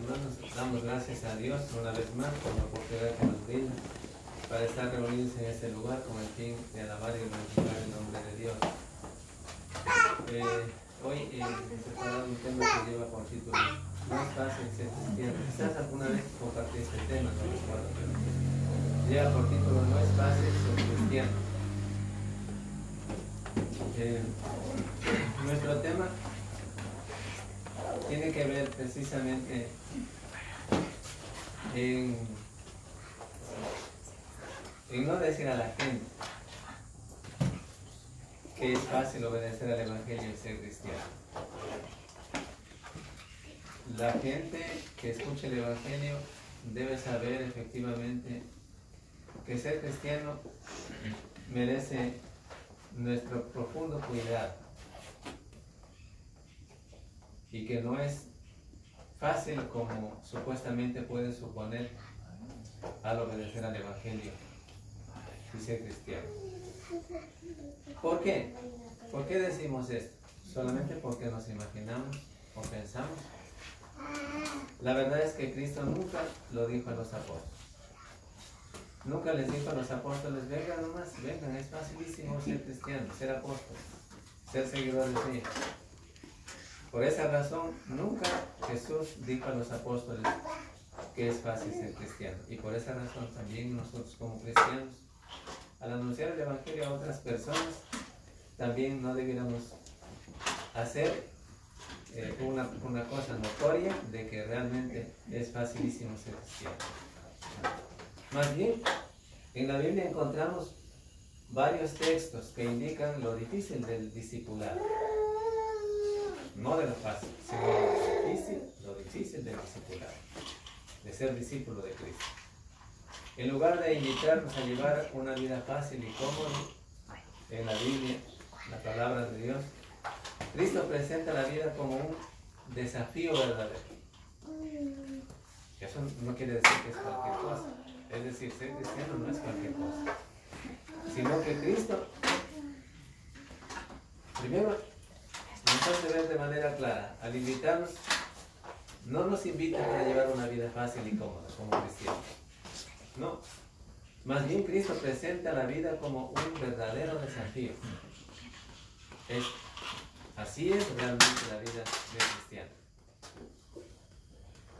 hermanos, damos gracias a Dios una vez más por la oportunidad que nos brinda para estar reunidos en este lugar con el fin de alabar y glorificar el nombre de Dios. Hoy he preparado un tema que lleva por título "No es fácil ser cristiano". Quizás alguna vez compartí este tema, no recuerdo, pero lleva por título "No es fácil ser cristiano". Nuestro tema tiene que ver precisamente en no decir a la gente que es fácil obedecer al Evangelio y ser cristiano. La gente que escuche el Evangelio debe saber efectivamente que ser cristiano merece nuestro profundo cuidado y que no es fácil como supuestamente puede suponer al obedecer al Evangelio y ser cristiano. ¿Por qué? ¿Por qué decimos esto? ¿Solamente porque nos imaginamos o pensamos? La verdad es que Cristo nunca lo dijo a los apóstoles. Nunca les dijo a los apóstoles: vengan nomás, vengan, es facilísimo ser cristiano, ser apóstol, ser seguidores de ellos. Por esa razón, nunca Jesús dijo a los apóstoles que es fácil ser cristiano. Y por esa razón también nosotros como cristianos, al anunciar el Evangelio a otras personas, también no debiéramos hacer una cosa notoria de que realmente es facilísimo ser cristiano. Más bien, en la Biblia encontramos varios textos que indican lo difícil del discipulado. No de lo fácil, sino lo difícil del discipulado, de ser discípulo de Cristo. En lugar de invitarnos a llevar una vida fácil y cómoda, en la Biblia, la palabra de Dios, Cristo presenta la vida como un desafío verdadero. Eso no quiere decir que es cualquier cosa. Es decir, ser cristiano no es cualquier cosa, sino que Cristo, primero, nos hace ver de manera clara, al invitarnos, no nos invita para llevar una vida fácil y cómoda como cristianos. No, más bien Cristo presenta la vida como un verdadero desafío. Así es realmente la vida del cristiano.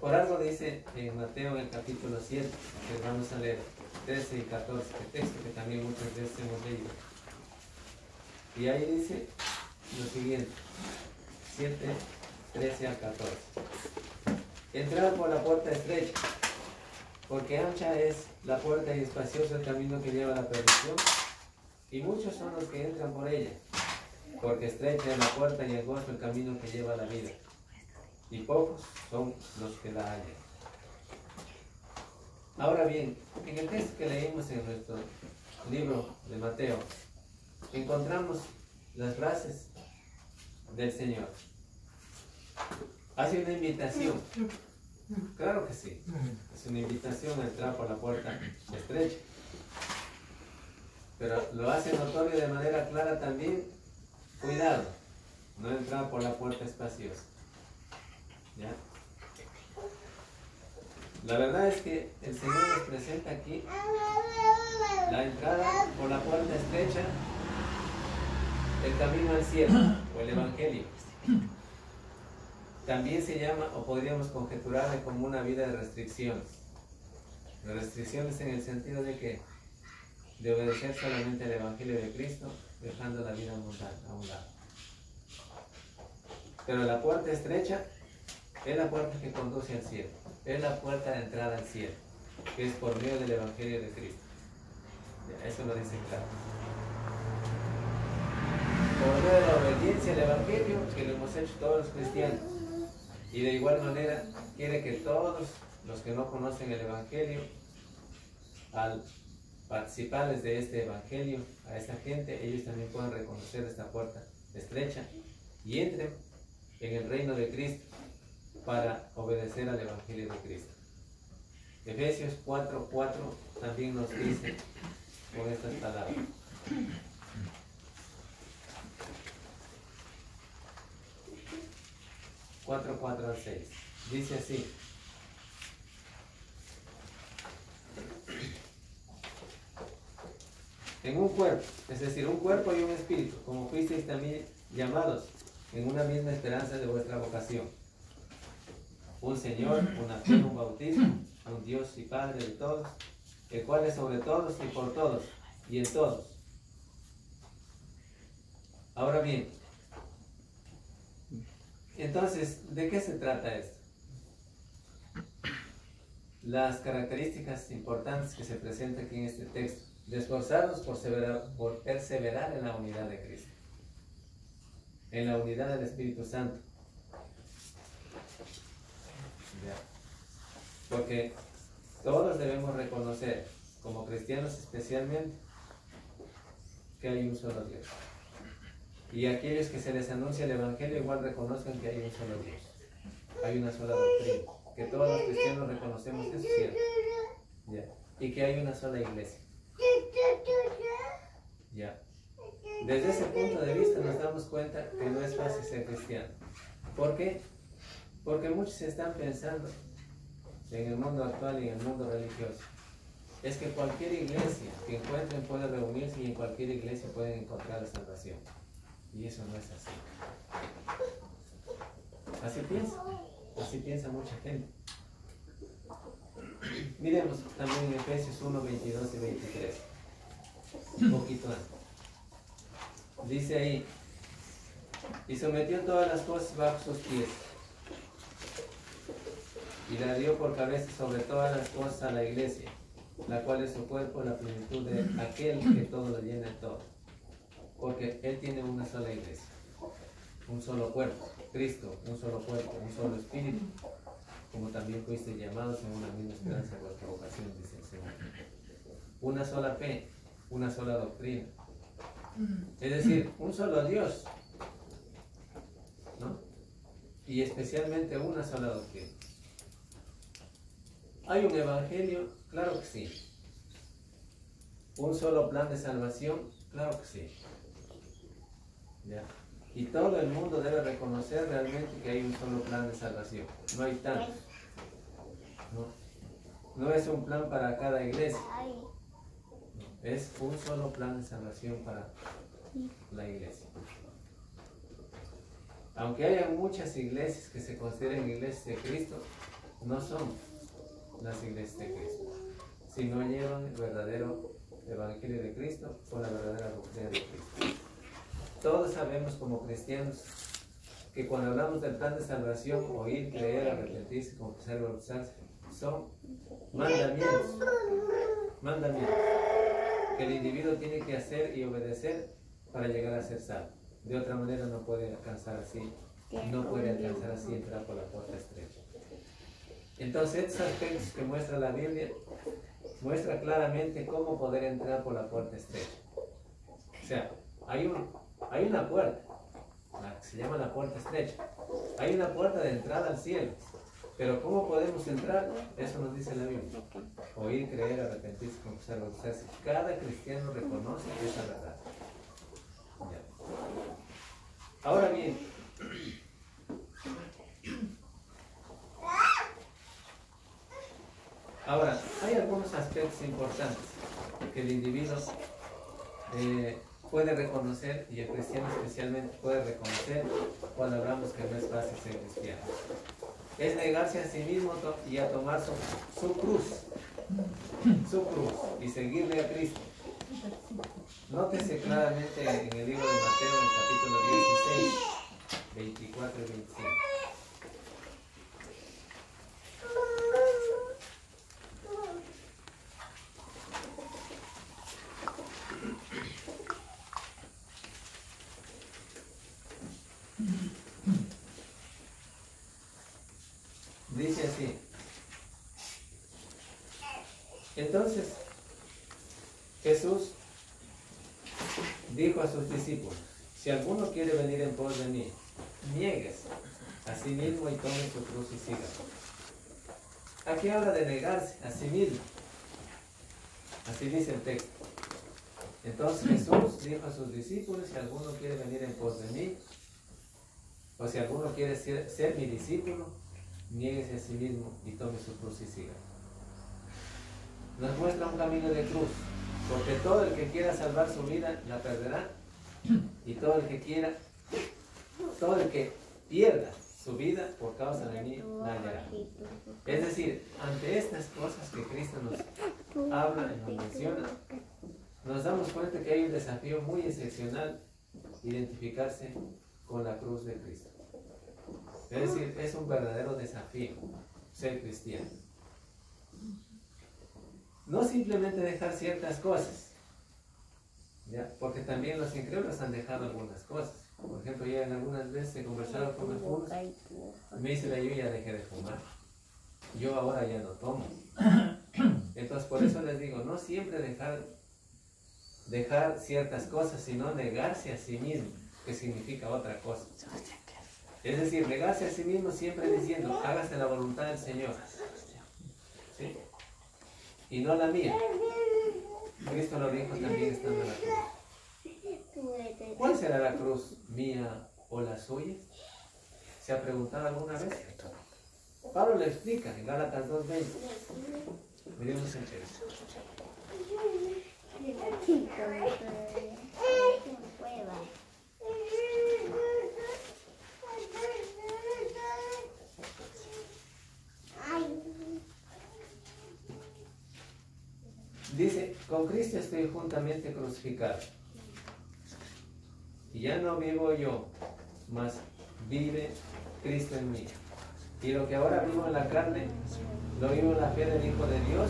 Por algo dice en Mateo, en el capítulo 7, que vamos a leer 13 y 14, que texto que también muchas veces hemos leído. Y ahí dice lo siguiente, 7, 13 al 14. Entrad por la puerta estrecha, porque ancha es la puerta y espacioso el camino que lleva a la perdición, y muchos son los que entran por ella, porque estrecha es la puerta y angosto el camino que lleva a la vida, y pocos son los que la hallan. Ahora bien, en el texto que leímos en nuestro libro de Mateo, encontramos las frases del Señor. Hace una invitación. Claro que sí. Es una invitación a entrar por la puerta estrecha. Pero lo hace notorio de manera clara también. Cuidado, no entrar por la puerta espaciosa. ¿Ya? La verdad es que el Señor nos presenta aquí la entrada por la puerta estrecha, el camino al cielo o el Evangelio. También se llama, o podríamos conjeturarle como una vida de restricciones. De restricciones en el sentido de que de obedecer solamente al Evangelio de Cristo, dejando la vida mundana a un lado. Pero la puerta estrecha es la puerta que conduce al cielo. Es la puerta de entrada al cielo, que es por medio del Evangelio de Cristo. Ya, eso lo dice claro. Por medio de la obediencia al Evangelio, que lo hemos hecho todos los cristianos. Y de igual manera, quiere que todos los que no conocen el Evangelio, al participarles de este Evangelio, a esta gente, ellos también puedan reconocer esta puerta estrecha y entren en el reino de Cristo para obedecer al Evangelio de Cristo. Efesios 4:4 también nos dice con estas palabras. 4:4 al 6. Dice así: en un cuerpo, es decir, un cuerpo y un espíritu, como fuisteis también llamados en una misma esperanza de vuestra vocación. Un Señor, una fe, un bautismo, un Dios y Padre de todos, el cual es sobre todos y por todos y en todos. Ahora bien, entonces, ¿de qué se trata esto? Las características importantes que se presentan aquí en este texto, de esforzarnos por perseverar en la unidad de Cristo, en la unidad del Espíritu Santo. Porque todos debemos reconocer, como cristianos especialmente, que hay un solo Dios. Y aquellos que se les anuncia el Evangelio igual reconozcan que hay un solo Dios. Hay una sola doctrina. Que todos los cristianos reconocemos eso, ¿cierto? Ya. Y que hay una sola iglesia. Ya. Desde ese punto de vista nos damos cuenta que no es fácil ser cristiano. ¿Por qué? Porque muchos están pensando en el mundo actual y en el mundo religioso. Es que cualquier iglesia que encuentren puede reunirse y en cualquier iglesia pueden encontrar la salvación. Y eso no es así. Así piensa mucha gente. Miremos también en Efesios 1, 22 y 23. Un poquito antes. Dice ahí, y sometió todas las cosas bajo sus pies, y la dio por cabeza sobre todas las cosas a la iglesia, la cual es su cuerpo, la plenitud de aquel que todo lo llena en todo. Porque Él tiene una sola iglesia, un solo cuerpo, Cristo, un solo cuerpo, un solo espíritu, como también fuiste llamados en una misma esperanza de vuestra vocación, dice el Señor. Una sola fe, una sola doctrina. Es decir, un solo Dios, ¿no? Y especialmente una sola doctrina. ¿Hay un evangelio? Claro que sí. ¿Un solo plan de salvación? Claro que sí. ¿Ya? Y todo el mundo debe reconocer realmente que hay un solo plan de salvación. No hay tantos. No es un plan para cada iglesia. Es un solo plan de salvación para la iglesia. Aunque haya muchas iglesias que se consideren iglesias de Cristo, no son las iglesias de Cristo, si no llevan el verdadero evangelio de Cristo o la verdadera doctrina de Cristo. Todos sabemos como cristianos que cuando hablamos del plan de salvación, oír, creer, arrepentirse, confesar y bautizarse, son mandamientos que el individuo tiene que hacer y obedecer para llegar a ser salvo. De otra manera no puede alcanzar así, entrar por la puerta estrecha. Entonces, estos aspectos que muestra la Biblia muestra claramente cómo poder entrar por la puerta estrecha. O sea, hay una puerta, la que se llama la puerta estrecha. Hay una puerta de entrada al cielo. Pero ¿cómo podemos entrar? Eso nos dice la Biblia. Oír, creer, arrepentirse, confesar, bautizarse. Cada cristiano reconoce esa verdad. Ya. Ahora bien, hay algunos aspectos importantes que el individuo puede reconocer, y el cristiano especialmente puede reconocer cuando hablamos que no es fácil ser cristiano. Es negarse a sí mismo y a tomar su cruz y seguirle a Cristo. Nótese claramente en el libro de Mateo, en el capítulo 16, 24 y 25. Dice así. Entonces, Jesús dijo a sus discípulos: si alguno quiere venir en pos de mí, niéguese a sí mismo y tome su cruz y sígame. Aquí habla de negarse a sí mismo. Así dice el texto. Entonces Jesús dijo a sus discípulos: si alguno quiere venir en pos de mí, o si alguno quiere ser mi discípulo, niéguese a sí mismo y tome su cruz y siga. Nos muestra un camino de cruz, Porque todo el que quiera salvar su vida la perderá, y todo el que pierda su vida por causa de mí la hallará. Es decir, ante estas cosas que Cristo nos habla y nos menciona, nos damos cuenta que hay un desafío muy excepcional: identificarse con la cruz de Cristo. Es decir, es un verdadero desafío ser cristiano. No simplemente dejar ciertas cosas, ¿ya? Porque también los incrédulos han dejado algunas cosas. Por ejemplo, ya en algunas veces he conversado con algunos, me dice: yo ya dejé de fumar, yo ahora ya no tomo. Entonces, por eso les digo, no siempre dejar ciertas cosas, sino negarse a sí mismo, que significa otra cosa. Es decir, negarse a sí mismo siempre diciendo: hágase la voluntad del Señor, ¿sí? Y no la mía. Cristo lo dijo también estando en la cruz. ¿Cuál será la cruz, mía o la suya? ¿Se ha preguntado alguna vez? Pablo le explica en Gálatas 2:20. Miremos en eso. Dice: con Cristo estoy juntamente crucificado, y ya no vivo yo, mas vive Cristo en mí. Y lo que ahora vivo en la carne, lo vivo en la fe del Hijo de Dios,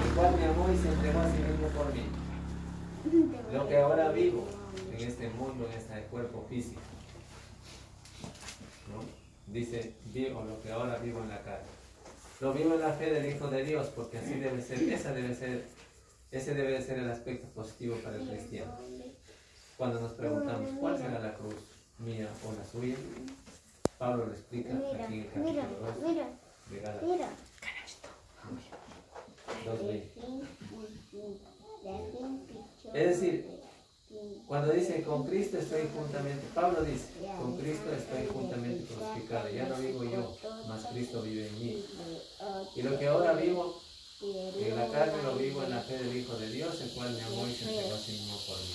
el cual me amó y se entregó a sí mismo por mí. Lo que ahora vivo en este mundo, en este cuerpo físico, ¿no? Dice: vivo lo que ahora vivo en la carne. Lo vivo en la fe del Hijo de Dios, porque así debe ser, ese debe ser el aspecto positivo para el cristiano. Cuando nos preguntamos: ¿cuál será la cruz, mía o la suya? Pablo lo explica aquí en el capítulo 2 de Gálatas 2:20. Es decir, cuando dice: con Cristo estoy juntamente, Pablo dice: con Cristo estoy juntamente crucificado, ya no vivo yo, mas Cristo vive en mí. Y lo que ahora vivo en la carne, lo vivo en la fe del Hijo de Dios, el cual me amó y se entregó a sí mismo por mí.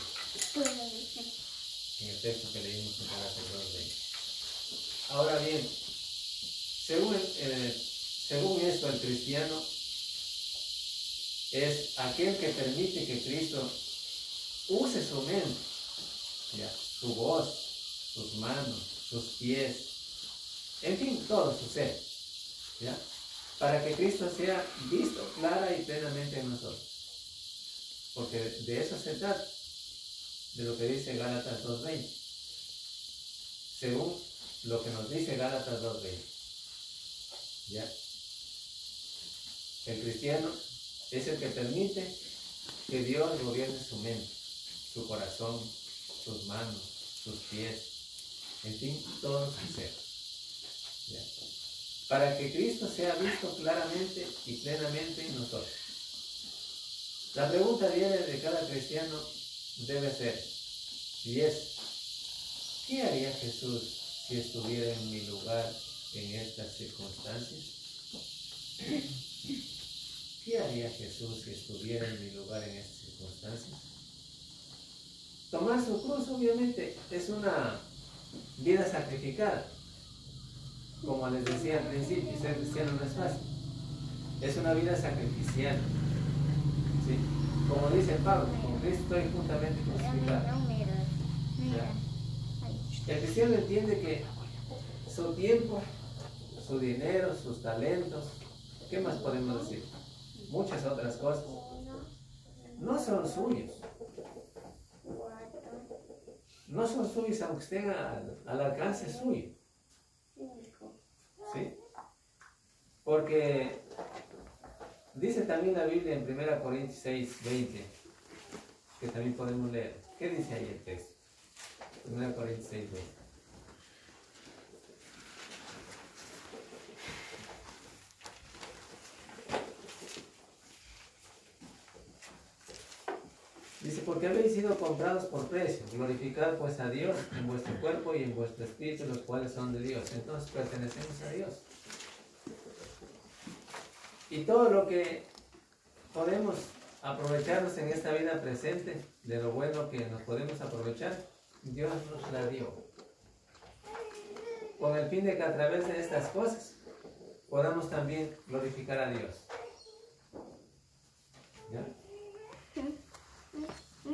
En el texto que leímos en Gálatas 2:20. Ahora bien, según esto, el cristiano es aquel que permite que Cristo use su mente, ¿ya? Su voz, sus manos, sus pies, en fin, todo su ser, ¿ya? Para que Cristo sea visto clara y plenamente en nosotros. Porque de eso se trata, de lo que dice Gálatas 2:20. Según lo que nos dice Gálatas 2:20. ¿Ya? El cristiano es el que permite que Dios gobierne su mente, su corazón, sus manos, sus pies, en fin, todo su ser. ¿Ya? Para que Cristo sea visto claramente y plenamente en nosotros. La pregunta diaria de cada cristiano debe ser, y es: ¿qué haría Jesús si estuviera en mi lugar en estas circunstancias? ¿Qué haría Jesús si estuviera en mi lugar en estas circunstancias? Tomar su cruz, obviamente, es una vida sacrificada. Como les decía al principio, ser cristiano no es fácil. Es una vida sacrificial. ¿Sí? Como dice Pablo: con Cristo estoy juntamente crucificado. El cristiano entiende que su tiempo, su dinero, sus talentos, ¿qué más podemos decir? Muchas otras cosas, no son suyos. No son suyos aunque estén al alcance suyo. ¿Sí? Porque dice también la Biblia en 1 Corintios 6:20, que también podemos leer. ¿Qué dice ahí el texto? 1 Corintios 6:20. Dice: porque habéis sido comprados por precio, glorificad pues a Dios en vuestro cuerpo y en vuestro espíritu, los cuales son de Dios. Entonces pertenecemos a Dios. Y todo lo que podemos aprovecharnos en esta vida presente de lo bueno que nos podemos aprovechar, Dios nos la dio. Con el fin de que a través de estas cosas podamos también glorificar a Dios. ¿Ya?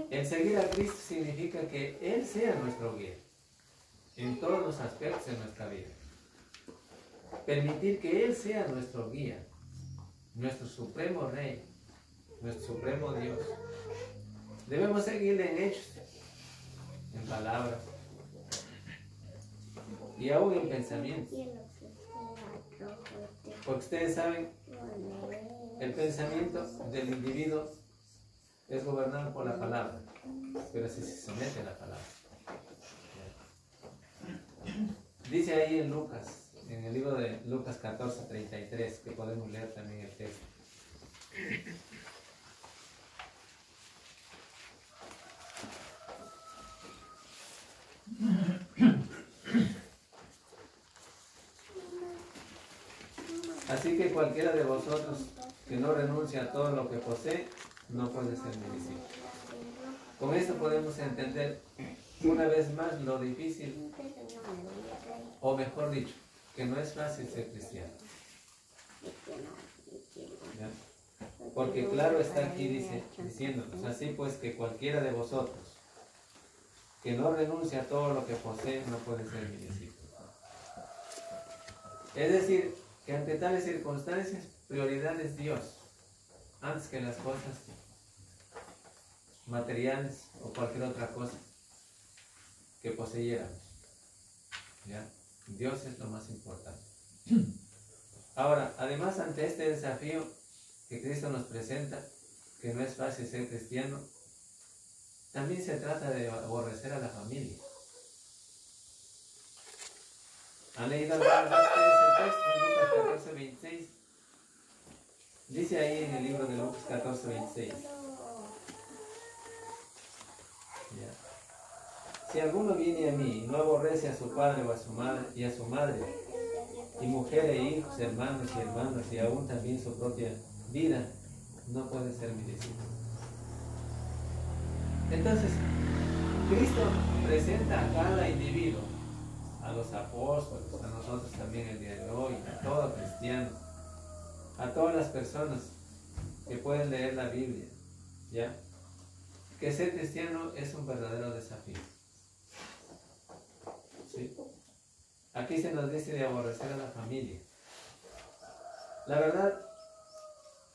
El seguir a Cristo significa que Él sea nuestro guía en todos los aspectos de nuestra vida. Permitir que Él sea nuestro guía, nuestro supremo Rey, nuestro supremo Dios. Debemos seguirle en hechos, en palabras y aún en pensamientos. Porque ustedes saben, el pensamiento del individuo es gobernado por la palabra, pero si se somete a la palabra. Dice ahí en Lucas, en el libro de Lucas 14:33, que podemos leer también el texto. Así que cualquiera de vosotros que no renuncie a todo lo que posee, no puede ser mi discípulo. Con esto podemos entender una vez más lo difícil, o mejor dicho, que no es fácil ser cristiano. ¿Ya? Porque claro está aquí diciéndonos, así pues que cualquiera de vosotros que no renuncie a todo lo que posee, no puede ser mi discípulo. Es decir, que ante tales circunstancias, prioridad es Dios, antes que las cosas materiales o cualquier otra cosa que poseyéramos. ¿Ya? Dios es lo más importante. Ahora, además, ante este desafío que Cristo nos presenta, que no es fácil ser cristiano, también se trata de aborrecer a la familia. ¿Han leído alguna vez ustedes el texto en Lucas 14:26? Dice ahí en el libro de Lucas 14:26. Si alguno viene a mí y no aborrece a su padre o a su madre y mujer e hijos, hermanos y hermanas, y aún también su propia vida, no puede ser mi discípulo. Entonces, Cristo presenta a cada individuo, a los apóstoles, a nosotros también el día de hoy, a todo cristiano, a todas las personas que pueden leer la Biblia, ¿ya? Que ser cristiano es un verdadero desafío. ¿Sí? Aquí se nos dice de aborrecer a la familia. La verdad,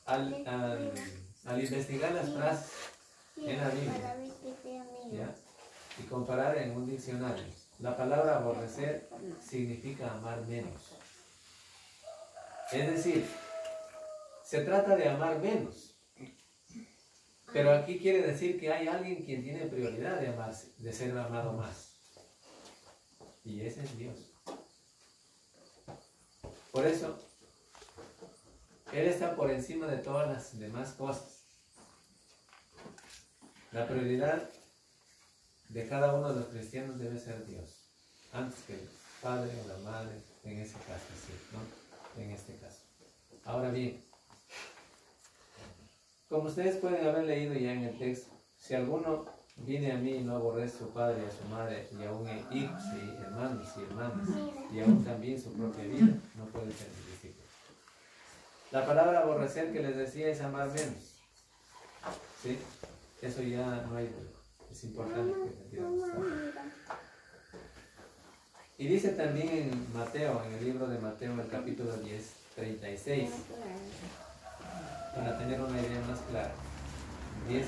al investigar las frases en la Biblia, ¿ya? Y comparar en un diccionario, la palabra aborrecer significa amar menos. Es decir, se trata de amar menos. Pero aquí quiere decir que hay alguien quien tiene prioridad de amarse, de ser amado más. Y ese es Dios. Por eso, Él está por encima de todas las demás cosas. La prioridad de cada uno de los cristianos debe ser Dios, antes que el padre o la madre, en ese caso, sí, ¿no? En este caso. Ahora bien, como ustedes pueden haber leído ya en el texto, si alguno viene a mí y no aborrece a su padre y a su madre, y aún hijos y hermanos y hermanas, y aún también su propia vida, no puede ser mi discípulo. La palabra aborrecer que les decía es amar menos. ¿Sí? Eso ya no hay duda. Es importante que entendamos. Y dice también en Mateo, en el libro de Mateo, en el capítulo 10:36, para tener una idea más clara. 10:36.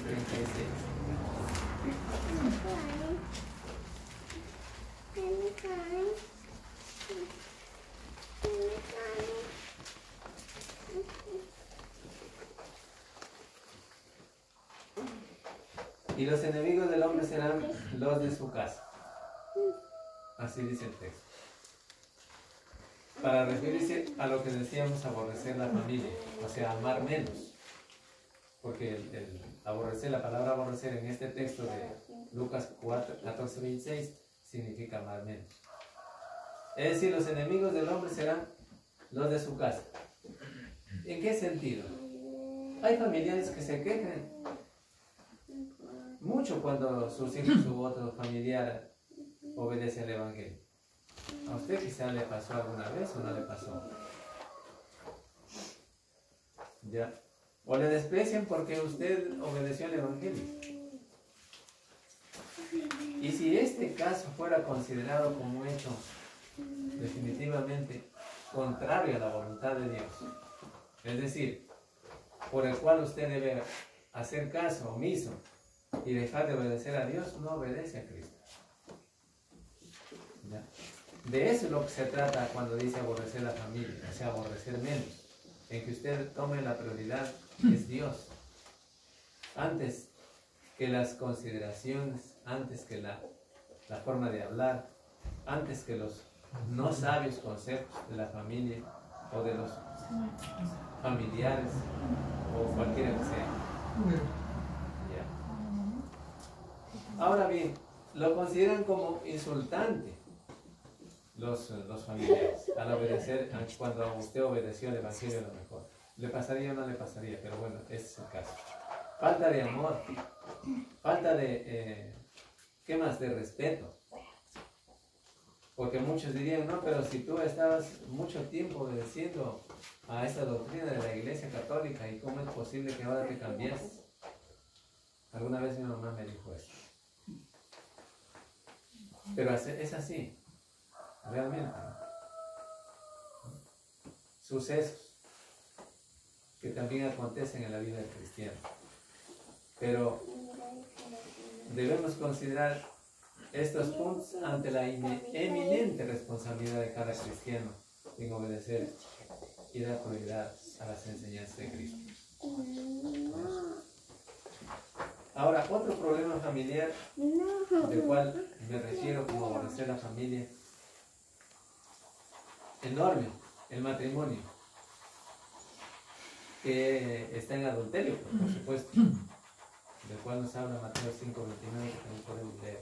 Y los enemigos del hombre serán los de su casa. Así dice el texto. Para referirse a lo que decíamos, aborrecer la familia, o sea, amar menos. Porque el aborrecer, la palabra aborrecer en este texto de Lucas 14:26 significa amar menos. Es decir, los enemigos del hombre serán los de su casa. ¿En qué sentido? Hay familiares que se quejan mucho cuando sus hijos u otro familiar obedece al Evangelio. ¿A usted quizá le pasó alguna vez o no le pasó? ¿Ya? O le desprecian porque usted obedeció al Evangelio. Y si este caso fuera considerado como hecho definitivamente contrario a la voluntad de Dios, es decir, por el cual usted debe hacer caso omiso y dejar de obedecer a Dios, no obedece a Cristo. ¿Ya? De eso es lo que se trata cuando dice aborrecer la familia, o sea, aborrecer menos, en que usted tome la prioridad que es Dios, antes que las consideraciones, antes que la forma de hablar, antes que los no sabios conceptos de la familia o de los familiares o cualquiera que sea. Ya. Ahora bien, lo consideran como insultante los familiares al obedecer, cuando usted obedeció al Evangelio, a lo mejor. ¿Le pasaría o no le pasaría? Pero bueno, ese es el caso. Falta de amor, falta de, ¿qué más? De respeto. Porque muchos dirían, no, pero si tú estabas mucho tiempo obedeciendo a esta doctrina de la Iglesia Católica, ¿y cómo es posible que ahora te cambies? Alguna vez mi mamá me dijo eso. Pero es así, realmente. Sucesos que también acontecen en la vida del cristiano. Pero debemos considerar estos puntos ante la eminente responsabilidad de cada cristiano en obedecer y dar prioridad a las enseñanzas de Cristo. Ahora, otro problema familiar del cual me refiero como aborrecer la familia, enorme, el matrimonio, que está en adulterio, por supuesto, del cual nos habla Mateo 5:29, que también podemos leer.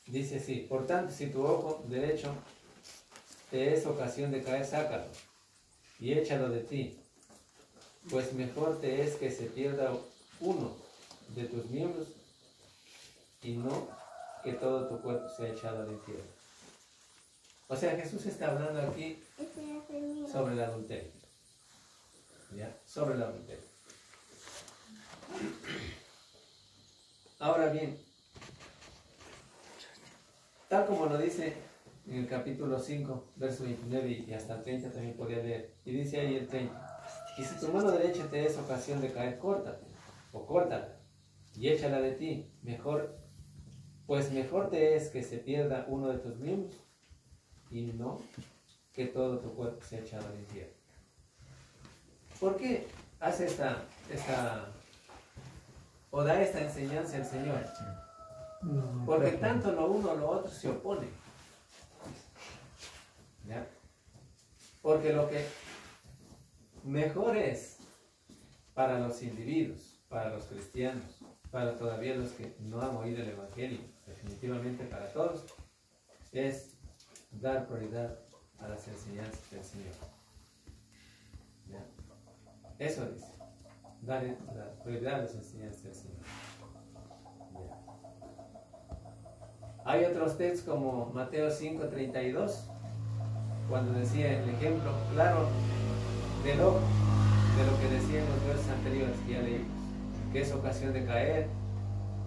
Dice así: por tanto, si tu ojo derecho te es ocasión de caer, sácalo y échalo de ti, pues mejor te es que se pierda uno de tus miembros y no que todo tu cuerpo sea echado al infierno. O sea, Jesús está hablando aquí sobre el adulterio. ¿Ya? Sobre el adulterio. Ahora bien, tal como lo dice en el capítulo 5, verso 29 y hasta el 30 también podría leer. Y dice ahí el 30. Y si tu mano derecha te es ocasión de caer, córtate o córtala y échala de ti. Pues mejor te es que se pierda uno de tus miembros y no que todo tu cuerpo sea echado al infierno. ¿Por qué hace o da esta enseñanza el Señor? Porque tanto lo uno o lo otro se opone. ¿Ya? Porque lo que mejor es para los individuos, para los cristianos, para todavía los que no han oído el Evangelio, definitivamente para todos, es dar prioridad a las enseñanzas del Señor. ¿Ya? Eso dice, dar la prioridad a las enseñanzas del Señor. ¿Ya? Hay otros textos como Mateo 5:32, cuando decía el ejemplo claro de lo que decían los versos anteriores que ya leímos, que es ocasión de caer,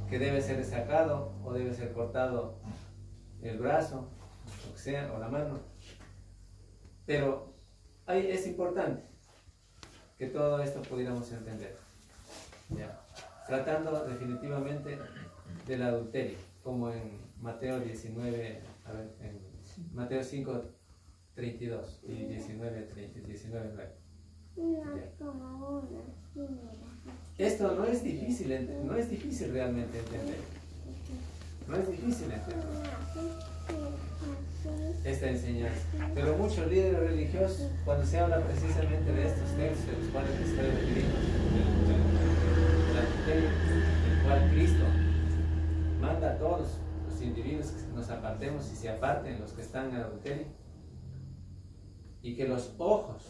que debe ser sacado o debe ser cortado el brazo, lo que sea, o la mano. Pero es importante que todo esto pudiéramos entender, ¿ya? Tratando definitivamente del adulterio, como en Mateo 19, en Mateo 5:32 y 19:9. Esto no es difícil realmente entender. No es difícil entender esta enseñanza. Pero muchos líderes religiosos, cuando se habla precisamente de estos textos de los cuales estoy refiriendo, el cual Cristo manda a todos los individuos que nos apartemos y se aparten los que están en adulterio, y que los ojos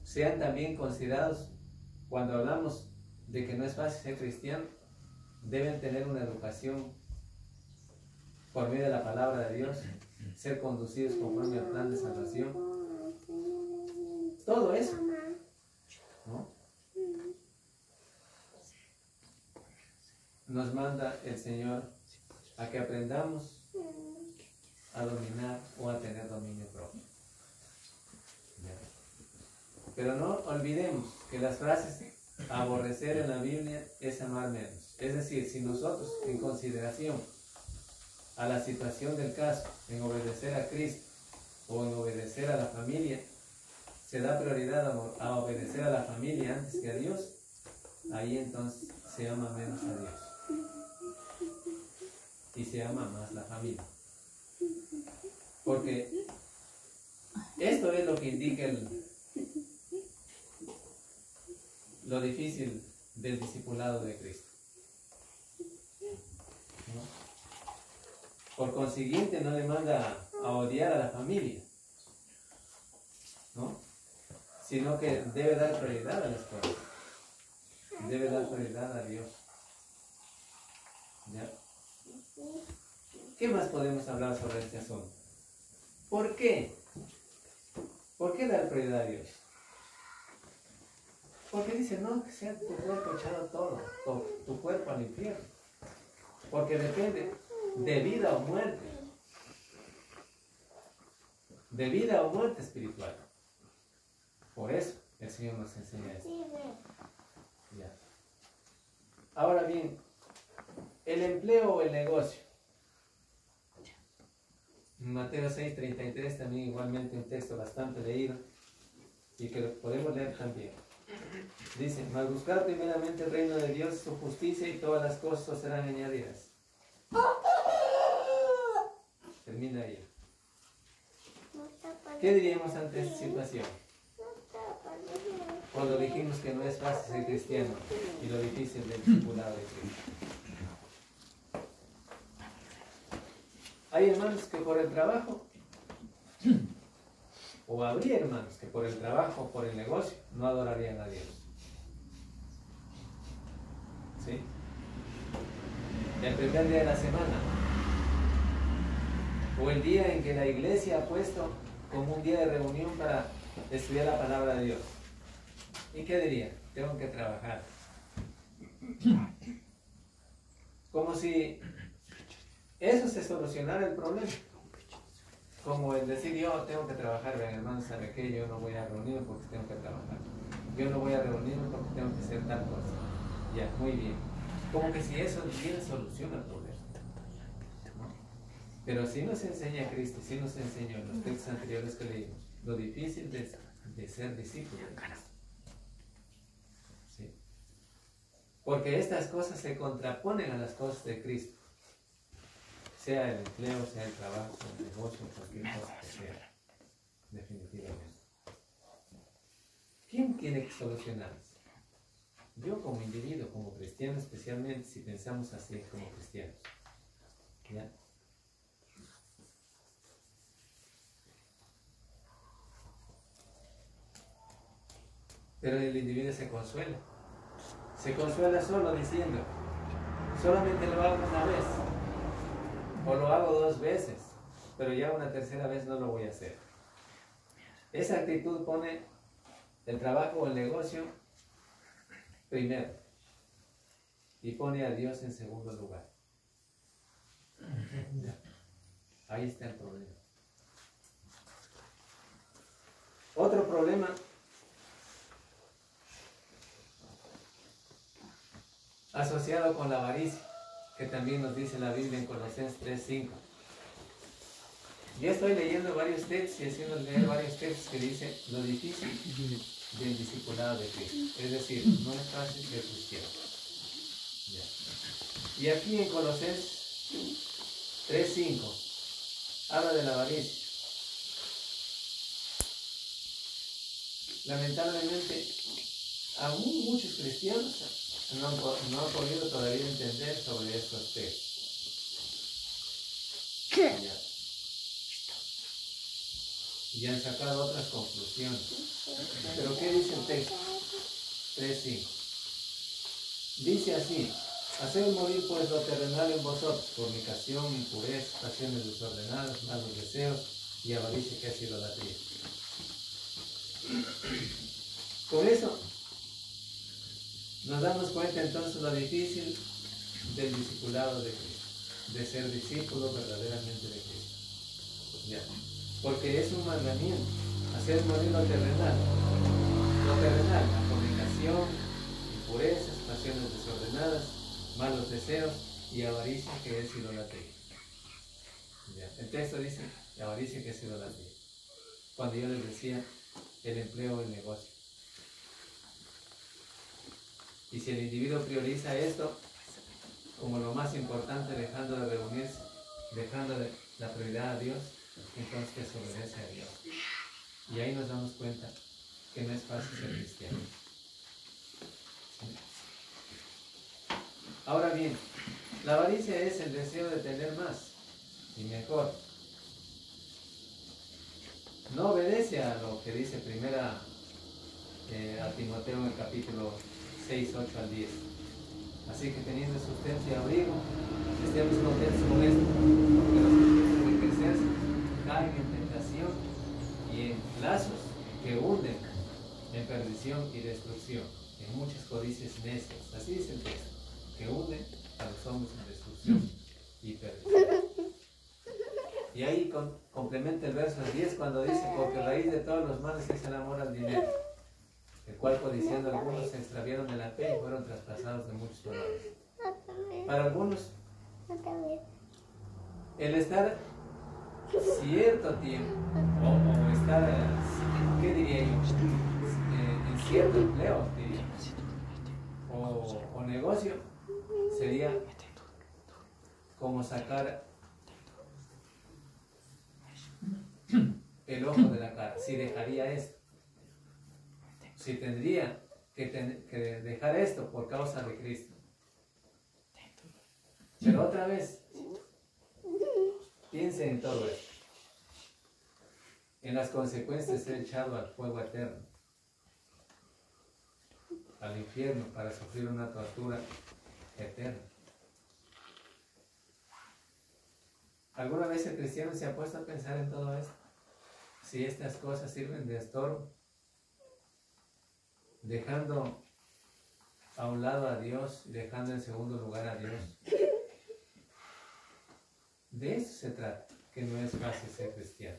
sean también considerados cuando hablamos de que no es fácil ser cristiano. Deben tener una educación por medio de la palabra de Dios, ser conducidos conforme al plan de salvación. Todo eso, ¿no?, nos manda el Señor a que aprendamos a dominar o a tener dominio propio. Pero no olvidemos que las frases aborrecer en la Biblia es amar menos. Es decir, si nosotros, en consideración a la situación del caso, en obedecer a Cristo o en obedecer a la familia, se da prioridad a obedecer a la familia antes que a Dios, ahí entonces se ama menos a Dios y se ama más la familia. Porque esto es lo que indica lo difícil del discipulado de Cristo, ¿no? Por consiguiente, no le manda a odiar a la familia, ¿no?, sino que debe dar prioridad a las cosas, debe dar prioridad a Dios. ¿Ya? ¿Qué más podemos hablar sobre este asunto? ¿Por qué? ¿Por qué dar prioridad a Dios? Porque dice, no, que sea tu cuerpo echado todo, tu cuerpo al infierno. Porque depende de vida o muerte. De vida o muerte espiritual. Por eso el Señor nos enseña esto. Ya. Ahora bien, el empleo o el negocio. Mateo 6:33 también igualmente un texto bastante leído y que lo podemos leer también. Dice, mas buscar primeramente el reino de Dios, su justicia, y todas las cosas serán añadidas. Termina ahí. ¿Qué diríamos ante esta situación? Cuando dijimos que no es fácil ser cristiano y lo difícil del discipulado de Cristo. Hay hermanos que por el trabajo, o habría hermanos que por el trabajo, por el negocio, no adorarían a Dios. ¿Sí? El primer día de la semana, o el día en que la iglesia ha puesto como un día de reunión para estudiar la palabra de Dios. ¿Y qué diría? Tengo que trabajar. Como si eso se solucionara el problema. Como el decir, yo tengo que trabajar, vean hermanos, ¿sabe qué? Yo no voy a reunirme porque tengo que trabajar. Yo no voy a reunirme porque tengo que hacer tal cosa. Ya, muy bien. Como que si eso bien soluciona el problema. Pero sí nos enseña Cristo, sí nos enseñó en los textos anteriores que leímos, lo difícil de ser discípulo de Cristo. ¿Sí? Porque estas cosas se contraponen a las cosas de Cristo. Sea el empleo, sea el trabajo, el negocio, cualquier cosa que sea. Definitivamente. ¿Quién tiene que solucionarlas? Yo como individuo, como cristiano, especialmente si pensamos así como cristianos. ¿Ya? Pero el individuo se consuela. Se consuela solo diciendo, solamente lo hago una vez. O lo hago 2 veces. Pero ya una tercera vez no lo voy a hacer. Esa actitud pone el trabajo o el negocio primero. Y pone a Dios en segundo lugar. Ahí está el problema. Otro problema asociado con la avaricia, que también nos dice la Biblia en Colosenses 3:5. Yo estoy leyendo varios textos y haciendo leer varios textos que dicen lo difícil del discipulado de Cristo. Es decir, no es fácil ser cristiano. Y aquí en Colosenses 3:5 habla de la avaricia. Lamentablemente, aún muchos cristianos no han podido todavía entender sobre estos textos. y han sacado otras conclusiones. Pero ¿qué dice el texto? 3:5. Dice así: haced morir pues lo terrenal en vosotros, fornicación, impureza, pasiones desordenadas, malos deseos y avaricia, que es idolatría. Con eso nos damos cuenta entonces lo difícil del discipulado de Cristo, de ser discípulo verdaderamente de Cristo. Ya. Porque es un mandamiento, hacer morir lo terrenal, la fornicación, impurezas, pasiones desordenadas, malos deseos y avaricia, que es idolatría. Ya. El texto dice avaricia, que es idolatría. Cuando yo les decía el empleo o el negocio. Y si el individuo prioriza esto como lo más importante, dejando de reunirse, dejando la prioridad a Dios, entonces desobedece a Dios. Y ahí nos damos cuenta que no es fácil ser cristiano. ¿Sí? Ahora bien, la avaricia es el deseo de tener más y mejor. No obedece a lo que dice primera a Timoteo en el capítulo 6, 8 al 10. Así que teniendo sustento y abrigo, estemos contentos con esto, porque los que quieren enriquecerse caen en tentación y en lazos que hunden en perdición y destrucción, en muchas codicias necias. Así dice el texto, que hunden a los hombres en destrucción y perdición. Y ahí complementa el verso 10 cuando dice: porque raíz de todos los males es el amor al dinero, el cual, codiciando algunos, se extraviaron de la fe y fueron traspasados de muchos dolores. Para algunos, el estar cierto tiempo, o estar, ¿qué diría yo? En cierto empleo, diría, o negocio, sería como sacar el ojo de la cara. Si dejaría esto, si tendría que dejar esto por causa de Cristo. Pero otra vez, piensen en todo esto, en las consecuencias de ser echado al fuego eterno, al infierno, para sufrir una tortura eterna. ¿Alguna vez el cristiano se ha puesto a pensar en todo esto? Si estas cosas sirven de estorbo, dejando a un lado a Dios y dejando en segundo lugar a Dios. De eso se trata, que no es fácil ser cristiano.